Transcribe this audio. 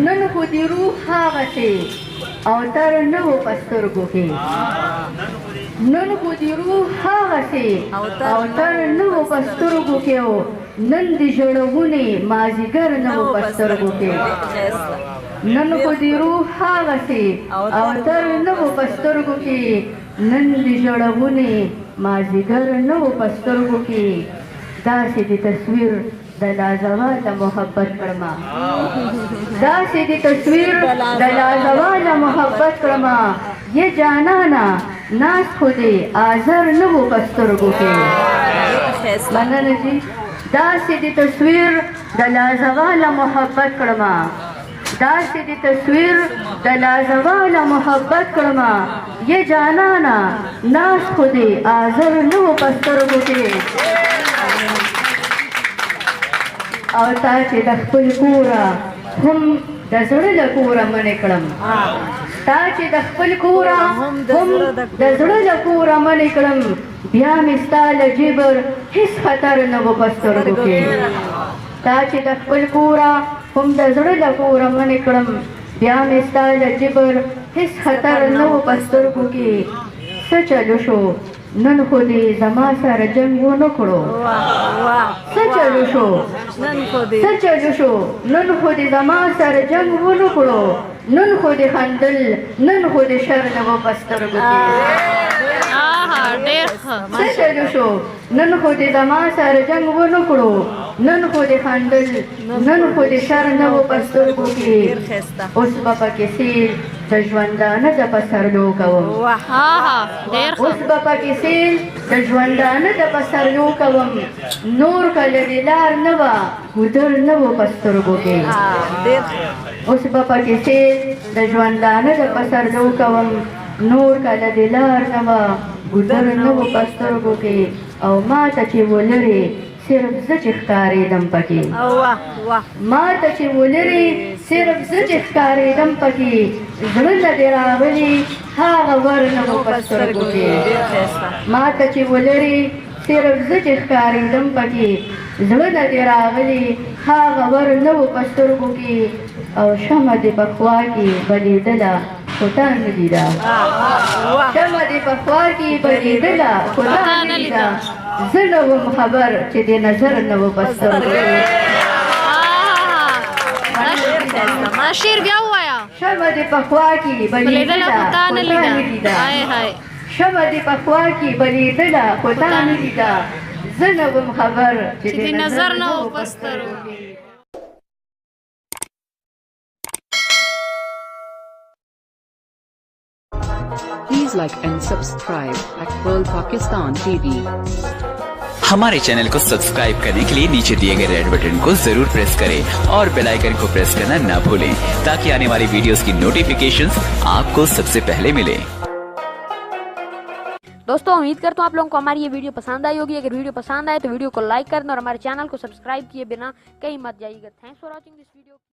نن خو دې روح هغسې او تر نه و په سترګو کې نن خو دې روح هغسې او تر نه و په سترګو کې و نن دې ژړوونې مازدیګر نه و په سترګو کې نن خو دې روح هغسې او تر نه و په سترګو کې نن دې ژړوونې مازدیګر نه و په سترګو کې داسې دې تصویر د لازواله محبت کړما داسې دې تصویر د لازواله محبت کړما یہ جانانا ناز خو دې آزر نه و په سترګو کې مننه جي داسې دې تصویر د لازواله محبت کړما داسې دې تصویر د لازواله محبت کړما یہ جانانا ناز خو دې آزر نه و په سترګو کې او تا چې د خپل کوره هم د زړه له کوره منې کړم تا چې د خپل کوره هم د زړه له کوره منې کړم بیا مې ستا له جبر هېڅ خطر نه و په سترګو کې تا چې د خپل کوره هم د زړه له کوره منې کړم بیا مې ستا له جبر هېڅ خطر نه و په سترګو کې څه چلو شو نن خو دې زما سره جنګ ونه کړو څه چلو شو نن خو دې زما سره جنګ ونه کړو نن خو دې خندل نن خو دې شر نه و په سترګو کې څه چلو شو نن خو دې زما سره جنګ ونه کړو نن خو دې خندل نن خو دې شر نه و په سترګو کې اوس به پکې سیل د ژوندانه د پسرلو کوم اوس به پکې سیل د ژوندانه د پسرلو کوم نور کله دې لار نه وه ګودر نه و په سترګو کې اوس به پکې سیل د ژوندانه د پسرلو کوم نور کله دې لار نه وه ګودر نه و په سترګو کې او ما ته چې ولرې صرف زه چې ښکارېدم پکې ما ته چې ولرې صرف زه چې ښکارېدم پکې زړه نه دې راغلي هغه ور نه و په سترګو کې ما ته چې ولرې صرف زه چې ښکارېدم پکې زړه نه دې راغلي هغه ور نه و په سترګو کې او شمع دې په خوا کې بلېدله خو تا نه لیده شمع دې په خوا کې بلېدله خو تا نه لیده زه نه وم خبر چې دې نظر نه و په سترګو کې شعر بیا ووایه شمع دې په خوا کې بلېدله خو تا نه لیده شمع دې په خوا کې بلېدله خو تا نه لیده زه نه وم خبر چې دې نظر نه و په سترګو کې Please like and subscribe at World Pakistan TV. हमारे चैनल को सब्सक्राइब करने के लिए नीचे दिए गए रेड बटन को जरूर प्रेस करें और बेल आइकन को प्रेस करना ना भूलें ताकि आने वाली वीडियोस की नोटिफिकेशंस आपको सबसे पहले मिले। दोस्तों उम्मीद करता हूँ आप लोगों को हमारी ये वीडियो पसंद आई होगी। अगर वीडियो पसंद आए तो वीडियो को लाइक कर दें और हमारे चैनल को सब्सक्राइब किए बिना कहीं मत जाइएगा। Thanks for watching this video.